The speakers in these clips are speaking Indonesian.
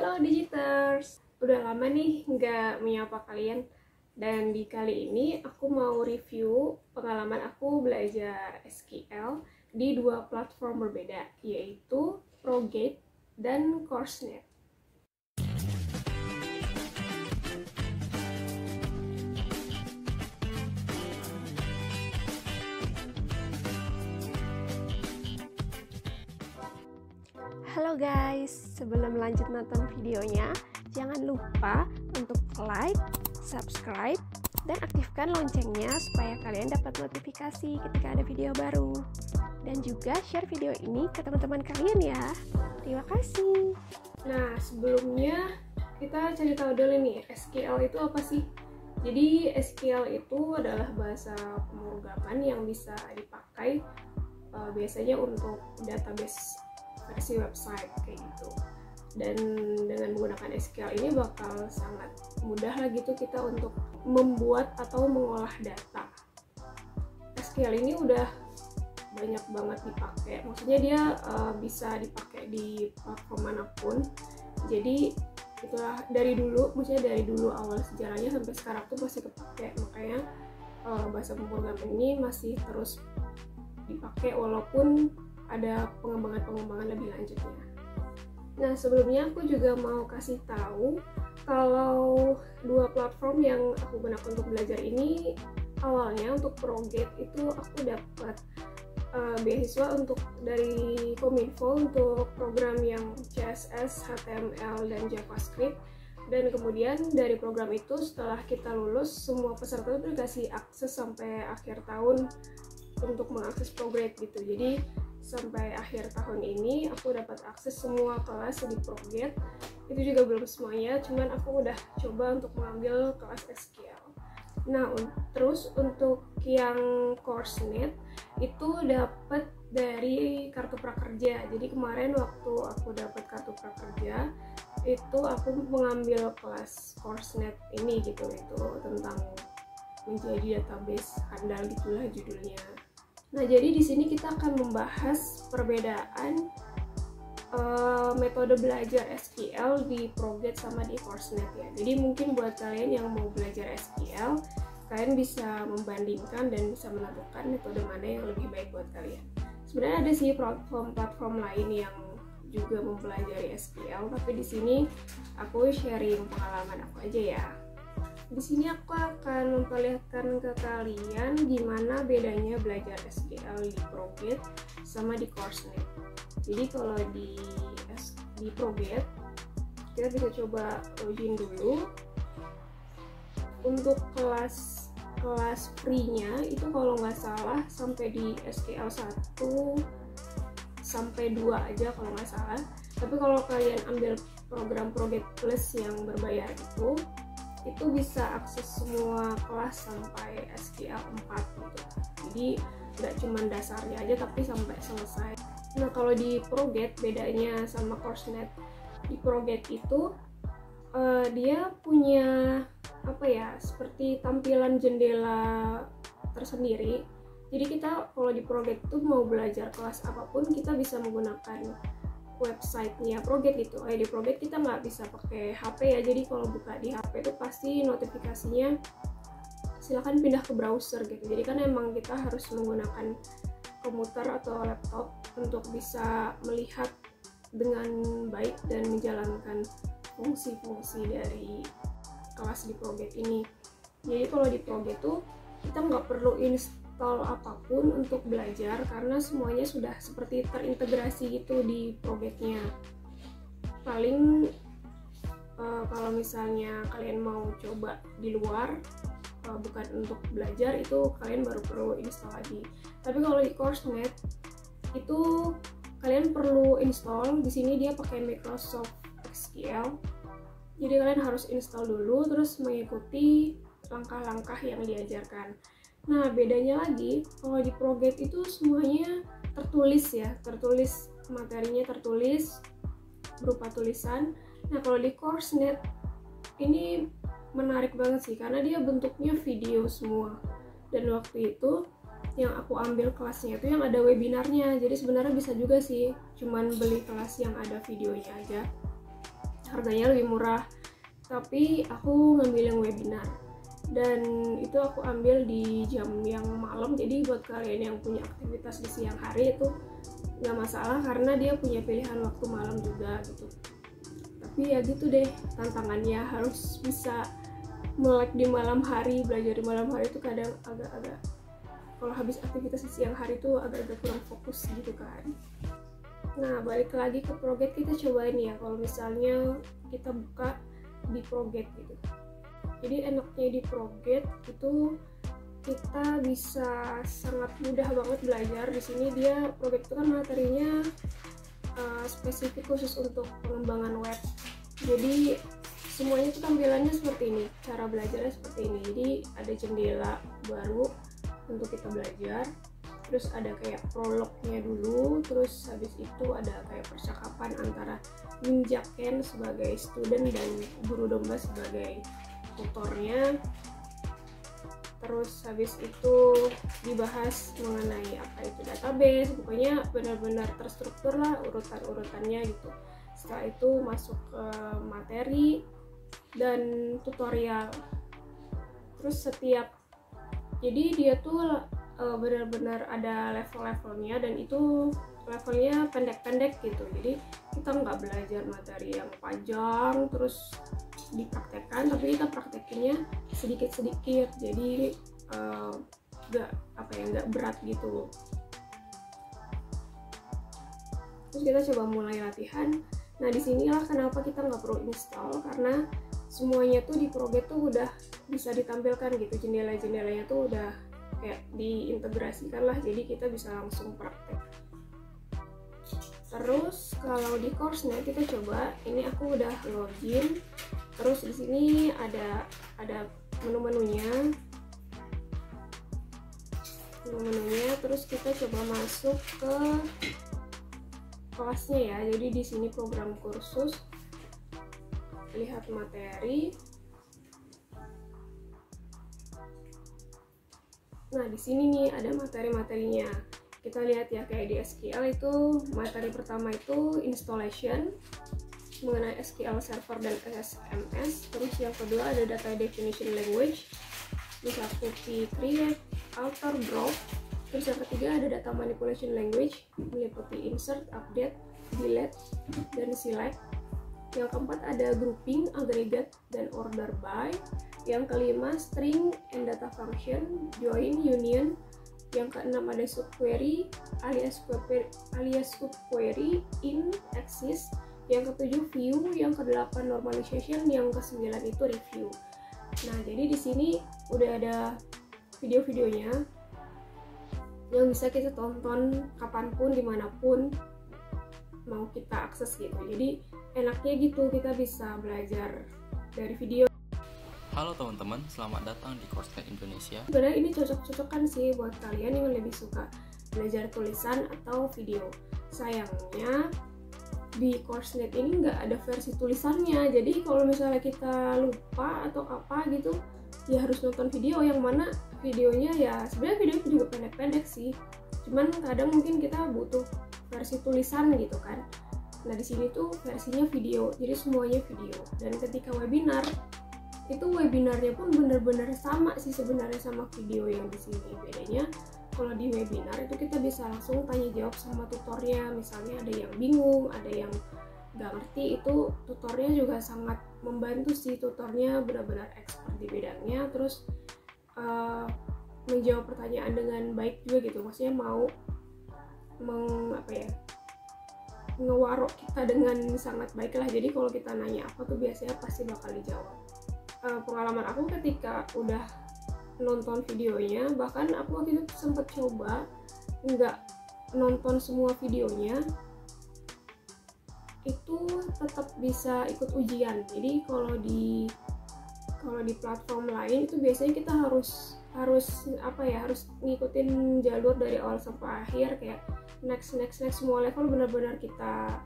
Halo Digiters, udah lama nih nggak menyapa kalian. Dan di kali ini aku mau review pengalaman aku belajar SQL di dua platform berbeda, yaitu ProGate dan CourseNet. Halo guys, sebelum lanjut nonton videonya, jangan lupa untuk like, subscribe, dan aktifkan loncengnya supaya kalian dapat notifikasi ketika ada video baru. Dan juga share video ini ke teman-teman kalian ya. Terima kasih. Nah, sebelumnya kita cari tahu dulu nih, SQL itu apa sih? Jadi SQL itu adalah bahasa pemrograman yang bisa dipakai biasanya untuk database versi website kayak gitu. Dan dengan menggunakan SQL ini bakal sangat mudah lah gitu kita untuk membuat atau mengolah data. SQL ini udah banyak banget dipakai, maksudnya dia bisa dipakai di platform manapun. Jadi itulah dari dulu, maksudnya dari dulu awal sejarahnya sampai sekarang tuh masih kepake. Makanya bahasa pemrograman ini masih terus dipakai walaupun ada pengembangan lebih lanjutnya. Nah, sebelumnya aku juga mau kasih tahu kalau dua platform yang aku gunakan untuk belajar ini, awalnya untuk ProGate itu aku dapat beasiswa dari Kominfo untuk program yang CSS, HTML, dan JavaScript. Dan kemudian dari program itu setelah kita lulus, semua peserta itu dikasih akses sampai akhir tahun untuk mengakses ProGate gitu. Jadi sampai akhir tahun ini aku dapat akses semua kelas di ProGate. Itu juga belum semuanya, cuman aku udah coba untuk mengambil kelas SQL. Nah, terus untuk yang CourseNet itu dapat dari kartu prakerja. Jadi kemarin waktu aku dapat kartu prakerja itu aku mengambil kelas CourseNet ini gitu, itu tentang menjadi database handal gitulah judulnya. Nah, jadi di sini kita akan membahas perbedaan metode belajar SQL di ProGate sama di CourseNet ya. Jadi mungkin buat kalian yang mau belajar SQL, kalian bisa membandingkan dan bisa menentukan metode mana yang lebih baik buat kalian. Sebenarnya ada sih platform lain yang juga mempelajari SQL, tapi di sini aku sharing pengalaman aku aja ya. Di sini aku akan memperlihatkan ke kalian gimana bedanya belajar SQL di ProGate sama di CourseNet. Jadi kalau di ProGate kita bisa coba login dulu. Untuk kelas free-nya itu kalau nggak salah sampai di SQL 1 sampai 2 aja kalau nggak salah. Tapi kalau kalian ambil program ProGate Plus yang berbayar itu bisa akses semua kelas sampai SQL 4 gitu. Jadi nggak cuma dasarnya aja tapi sampai selesai. Nah, kalau di ProGate bedanya sama CourseNet, di ProGate itu dia punya apa ya, seperti tampilan jendela tersendiri. Jadi kita kalau di ProGate itu mau belajar kelas apapun kita bisa menggunakan websitenya ProGate gitu. Di ProGate kita nggak bisa pakai HP ya, jadi kalau buka di HP itu pasti notifikasinya silahkan pindah ke browser gitu. Jadi kan emang kita harus menggunakan komputer atau laptop untuk bisa melihat dengan baik dan menjalankan fungsi-fungsi dari kelas di ProGate ini. Jadi kalau di ProGate tuh kita nggak perlu install apapun untuk belajar karena semuanya sudah seperti terintegrasi gitu di ProGate-nya. Paling kalau misalnya kalian mau coba di luar bukan untuk belajar, itu kalian baru perlu install lagi. Tapi kalau di CourseNet itu kalian perlu install. Di sini dia pakai Microsoft SQL. Jadi kalian harus install dulu terus mengikuti langkah-langkah yang diajarkan. Nah, bedanya lagi kalau di ProGate itu semuanya tertulis ya, materinya tertulis berupa tulisan. Nah, kalau di CourseNet ini menarik banget sih karena dia bentuknya video semua. Dan waktu itu yang aku ambil kelasnya itu yang ada webinarnya. Jadi sebenarnya bisa juga sih cuman beli kelas yang ada videonya aja. harganya lebih murah, tapi aku ngambil yang webinar dan itu aku ambil di jam yang malam. Jadi buat kalian yang punya aktivitas di siang hari itu nggak masalah karena dia punya pilihan waktu malam juga gitu. Tapi ya gitu deh, tantangannya harus bisa melek di malam hari. Belajar di malam hari itu kadang agak-agak, kalau habis aktivitas di siang hari itu agak-agak kurang fokus gitu kan. Nah, balik lagi ke Proget, kita cobain ya kalau misalnya kita buka di Proget gitu. Jadi enaknya di Proget itu kita bisa sangat mudah banget belajar. Di sini dia Proget itu kan materinya spesifik khusus untuk pengembangan web. Jadi semuanya itu tampilannya seperti ini, cara belajarnya seperti ini. Jadi ada jendela baru untuk kita belajar, terus ada kayak prolognya dulu, terus habis itu ada kayak percakapan antara Ninja Ken sebagai student dan guru domba sebagai tutornya. Terus habis itu dibahas mengenai apa itu database, pokoknya benar-benar terstruktur lah urutan-urutannya gitu. Setelah itu masuk ke materi dan tutorial. Terus jadi dia tuh benar-benar ada level-levelnya dan itu levelnya pendek-pendek gitu. Jadi kita nggak belajar materi yang panjang terus dipraktekkan, tapi kita praktekinnya sedikit-sedikit. Jadi nggak berat gitu. Terus kita coba mulai latihan. Nah, disinilah kenapa kita nggak perlu install, karena semuanya tuh di Proget tuh udah bisa ditampilkan gitu, jendela-jendelanya tuh udah kayak diintegrasikan lah, jadi kita bisa langsung praktek. Terus kalau di Coursenet kita coba, ini aku udah login. Terus di sini ada menu-menunya. Terus kita coba masuk ke kelasnya ya. Jadi di sini program kursus, lihat materi. Nah, di sini nih ada materi-materinya. Kita lihat ya, kayak di SQL itu materi pertama itu installation mengenai SQL Server dan SMS. Terus yang kedua ada data definition language, bisa copy, create, alter, drop. Terus yang ketiga ada data manipulation language, meliputi insert, update, delete, dan select. Yang keempat ada grouping, aggregate, dan order by. Yang kelima string and data function, join, union. Yang keenam ada subquery alias subquery, in, exist. Yang ketujuh view, yang kedelapan normalization, yang kesembilan itu review. Nah, jadi di sini udah ada video-videonya yang bisa kita tonton kapanpun, dimanapun mau kita akses gitu. Jadi enaknya gitu, kita bisa belajar dari video. Halo teman-teman, selamat datang di Coursenet Indonesia. Sebenarnya ini cocok-cocokan sih buat kalian yang lebih suka belajar tulisan atau video. Sayangnya di Coursenet ini nggak ada versi tulisannya, jadi kalau misalnya kita lupa atau apa gitu ya harus nonton video, yang mana videonya ya sebenarnya video itu juga pendek-pendek sih, cuman kadang mungkin kita butuh versi tulisan gitu kan. Nah, di sini tuh versinya video, jadi semuanya video. Dan ketika webinar itu webinarnya pun benar-benar sama sih sebenarnya sama video yang di sini. Bedanya kalau di webinar itu kita bisa langsung tanya jawab sama tutornya, misalnya ada yang bingung, ada yang nggak ngerti, itu tutornya juga sangat membantu sih. Tutornya benar-benar expert di bidangnya, terus menjawab pertanyaan dengan baik juga gitu, maksudnya mau ngewarok kita dengan sangat baik lah. Jadi kalau kita nanya apa tuh biasanya pasti bakal dijawab. Pengalaman aku ketika udah nonton videonya, bahkan aku waktu itu sempat coba nggak nonton semua videonya, itu tetap bisa ikut ujian. Jadi kalau di platform lain itu biasanya kita harus ngikutin jalur dari awal sampai akhir, kayak next semua level benar-benar kita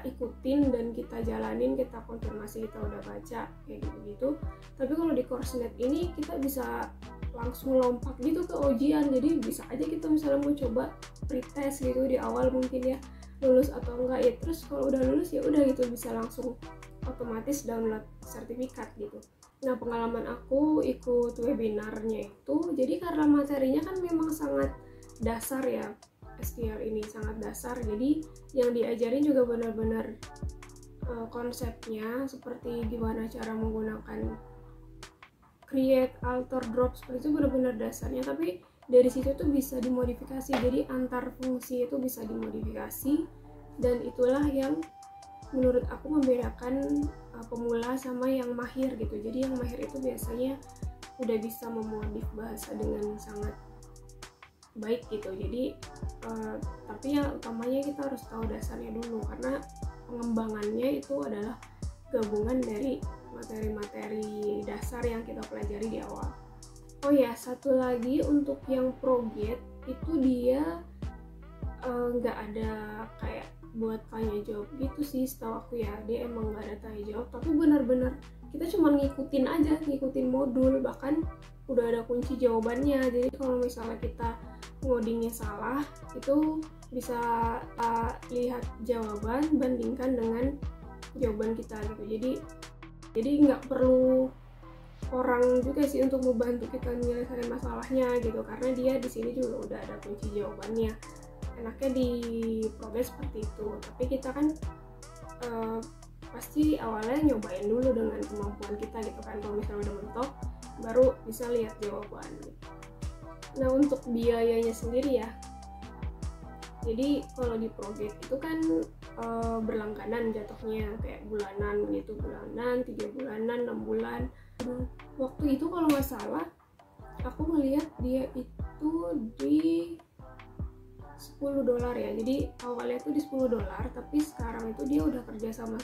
ikutin dan kita jalanin, kita konfirmasi kita udah baca kayak gitu. Tapi kalau di Coursenet ini kita bisa langsung lompat gitu ke ujian, jadi bisa aja kita misalnya mau coba pretest gitu di awal mungkin ya, lulus atau enggak ya, terus kalau udah lulus ya udah gitu bisa langsung otomatis download sertifikat gitu. Nah, pengalaman aku ikut webinarnya itu, jadi karena materinya kan memang sangat dasar ya, SQL ini sangat dasar, jadi yang diajarin juga benar-benar konsepnya seperti gimana cara menggunakan create, alter, drop, seperti itu benar-benar dasarnya, tapi dari situ tuh bisa dimodifikasi, jadi antar fungsi itu bisa dimodifikasi, dan itulah yang menurut aku membedakan pemula sama yang mahir gitu. Jadi yang mahir itu biasanya udah bisa memodif bahasa dengan sangat baik gitu. Jadi tapi yang utamanya kita harus tahu dasarnya dulu, karena pengembangannya itu adalah gabungan dari materi-materi dasar yang kita pelajari di awal. Oh ya, satu lagi untuk yang ProGate itu dia nggak ada kayak buat tanya jawab gitu sih setahu aku ya. Dia emang nggak ada tanya jawab, tapi benar-benar kita cuma ngikutin modul, bahkan udah ada kunci jawabannya. Jadi kalau misalnya kita ngodingnya salah, itu bisa lihat jawaban, bandingkan dengan jawaban kita gitu. Jadi nggak perlu orang juga sih untuk membantu kita menyelesaikan masalahnya gitu, karena dia di sini juga udah ada kunci jawabannya. Enaknya di progres seperti itu, tapi kita kan pasti awalnya nyobain dulu dengan kemampuan kita gitu kan. Kalau misalnya udah mentok, baru bisa lihat jawaban gitu. Nah, untuk biayanya sendiri ya, jadi kalau di ProGate itu kan berlangganan jatuhnya, kayak bulanan gitu, 3 bulanan, 6 bulan. Waktu itu kalau nggak salah aku melihat dia itu di $10 ya. Jadi awalnya tuh di $10, tapi sekarang itu dia udah kerja sama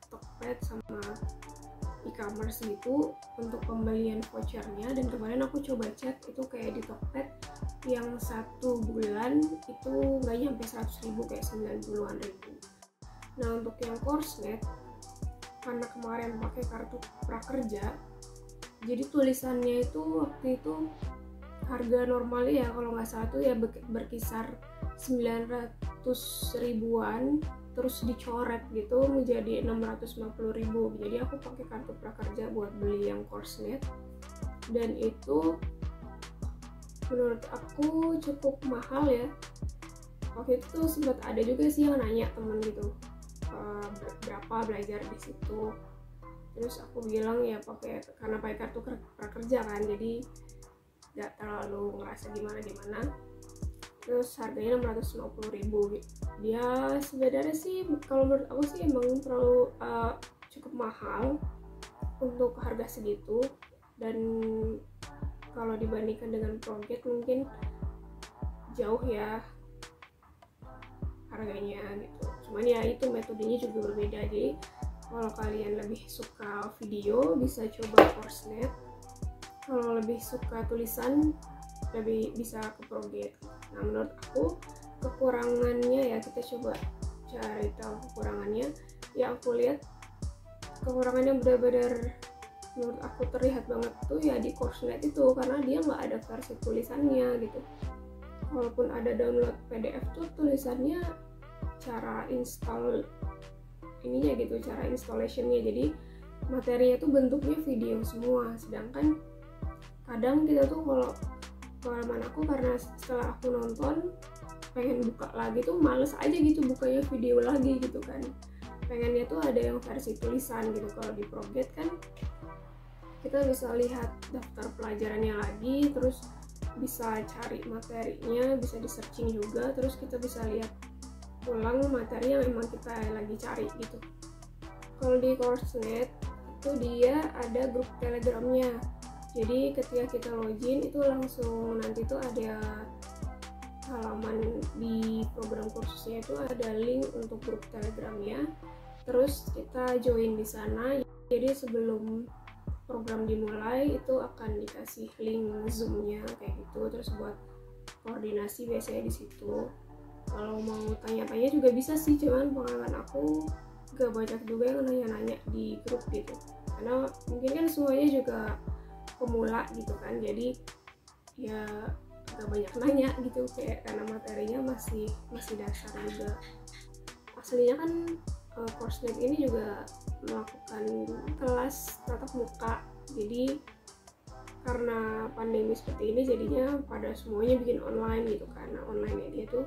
Tokped sama e-commerce gitu untuk pembelian vouchernya. Dan kemarin aku coba cek itu kayak di Tokped yang 1 bulan itu nggak nyampe 100.000, kayak 90-an ribu. Nah, untuk yang CourseNet, karena kemarin pakai kartu prakerja, jadi tulisannya itu waktu itu harga normalnya ya kalau nggak salah tuh ya berkisar 900 ribuan, terus dicoret gitu menjadi 650 ribu. Jadi aku pakai kartu prakerja buat beli yang CourseNet, dan itu menurut aku cukup mahal ya. Waktu itu tuh sempat ada juga sih yang nanya temen gitu, berapa belajar di situ. Terus aku bilang ya karena pakai kartu prakerja kan, jadi nggak terlalu ngerasa gimana. Terus harganya 650 ribu. Dia sebenarnya sih kalau menurut aku sih emang terlalu cukup mahal untuk harga segitu, dan kalau dibandingkan dengan ProGate mungkin jauh ya harganya gitu. Cuman ya itu metodenya juga berbeda. Jadi kalau kalian lebih suka video bisa coba CourseNet, kalau lebih suka tulisan lebih bisa ke ProGate. Nah, menurut aku kekurangannya ya, kita coba cari tahu kekurangannya. Ya, aku lihat kekurangannya benar-benar menurut aku terlihat banget tuh ya di CourseNet itu, karena dia nggak ada versi tulisannya gitu. Walaupun ada download PDF tuh tulisannya cara install ininya gitu, cara installationnya, jadi materinya tuh bentuknya video semua. Sedangkan kadang kita tuh kalau pengalaman aku, karena setelah aku nonton pengen buka lagi tuh males aja gitu bukanya video lagi gitu kan, pengennya tuh ada yang versi tulisan gitu. Kalau di ProGate kan kita bisa lihat daftar pelajarannya lagi, terus bisa cari materinya, bisa di searching juga, terus kita bisa lihat ulang materi yang emang kita lagi cari gitu. Kalau di CourseNet itu dia ada grup Telegramnya, jadi ketika kita login itu langsung nanti tuh ada halaman di program kursusnya, itu ada link untuk grup Telegramnya, terus kita join di sana. Jadi sebelum program dimulai itu akan dikasih link Zoom-nya kayak gitu, terus buat koordinasi biasanya di situ. Kalau mau tanya-tanya juga bisa sih, cuman pengalaman aku gak banyak juga yang nanya-nanya di grup gitu, karena mungkin kan semuanya juga pemula gitu kan, jadi ya gak banyak nanya gitu, kayak karena materinya masih dasar juga. Aslinya kan Coursenet ini juga melakukan kelas tatap muka. Jadi karena pandemi seperti ini jadinya pada semuanya bikin online gitu, karena online dia tuh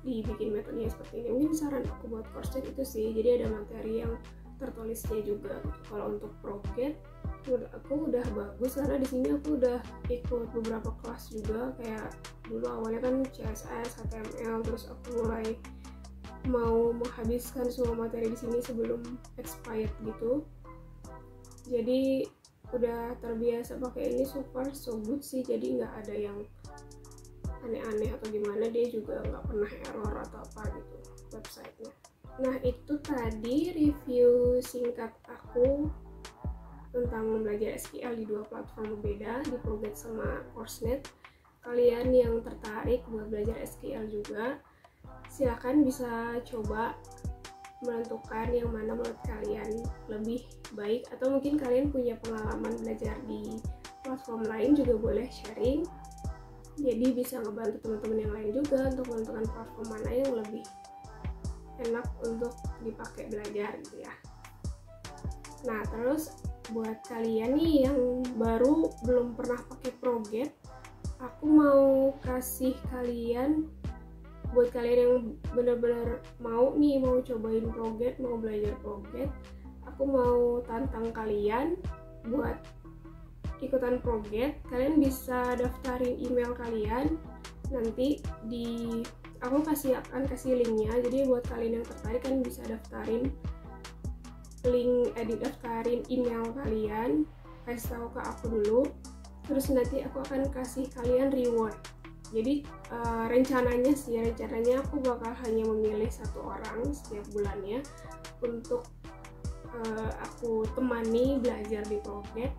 dibikin metodenya seperti ini. Mungkin saran aku buat Coursenet itu sih, jadi ada materi yang tertulisnya juga gitu. Kalau untuk Proget menurut aku udah bagus karena di sini aku udah ikut beberapa kelas juga, kayak dulu awalnya kan CSS, HTML, terus aku mulai mau menghabiskan semua materi di sini sebelum expired gitu. Jadi udah terbiasa pakai ini, so far so good sih, jadi nggak ada yang aneh-aneh atau gimana, dia juga nggak pernah error atau apa gitu websitenya. Nah itu tadi review singkat aku tentang belajar SQL di dua platform berbeda, di Proget sama Coursenet. Kalian yang tertarik buat belajar SQL juga, silakan bisa coba menentukan yang mana menurut kalian lebih baik, atau mungkin kalian punya pengalaman belajar di platform lain juga boleh sharing, jadi bisa ngebantu teman-teman yang lain juga untuk menentukan platform mana yang lebih enak untuk dipakai belajar gitu ya. Nah terus buat kalian nih yang baru belum pernah pakai Proget, aku mau kasih kalian, buat kalian yang benar-benar mau cobain Proget, mau belajar Proget, aku mau tantang kalian buat ikutan Proget. Kalian bisa daftarin email kalian, nanti aku akan kasih linknya. Jadi buat kalian yang tertarik kan bisa daftarin daftarin email kalian, kasih tahu ke aku dulu, terus nanti aku akan kasih kalian reward. Jadi rencananya aku bakal hanya memilih satu orang setiap bulannya untuk aku temani belajar di Proget.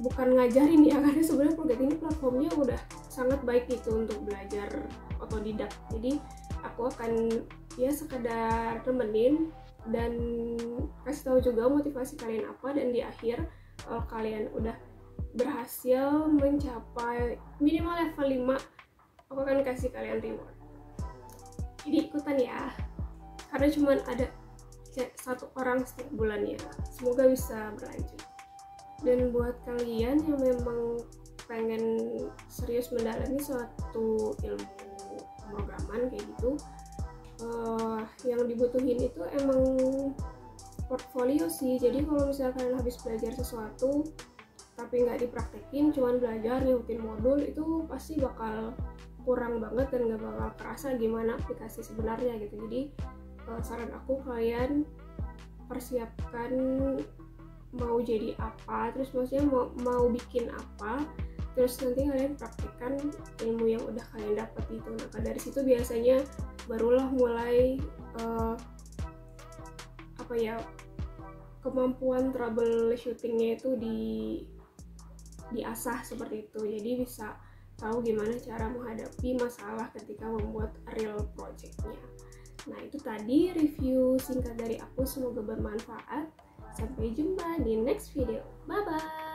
Bukan ngajarin ya, karena sebenarnya Proget ini platformnya udah sangat baik gitu untuk belajar otodidak. Jadi aku akan ya sekedar temenin dan kasih tahu juga motivasi kalian apa, dan di akhir kalau kalian udah berhasil mencapai minimal level 5, aku akan kasih kalian reward. Jadi ikutan ya, karena cuma ada satu orang setiap bulannya. Semoga bisa berlanjut. Dan buat kalian yang memang pengen serius mendalami suatu ilmu pemrograman kayak gitu, yang dibutuhin itu emang portfolio sih. Jadi kalau misalkan habis belajar sesuatu tapi nggak dipraktekin, cuman belajar ngikutin modul, itu pasti bakal kurang banget dan nggak bakal kerasa gimana aplikasi sebenarnya gitu. Jadi saran aku, kalian persiapkan mau jadi apa, terus maksudnya mau bikin apa, terus nanti kalian praktekkan ilmu yang udah kalian dapat itu. Nah dari situ biasanya barulah mulai kemampuan troubleshootingnya itu diasah seperti itu. Jadi bisa tahu gimana cara menghadapi masalah ketika membuat real projectnya. Nah itu tadi review singkat dari aku, semoga bermanfaat. Sampai jumpa di next video. Bye bye.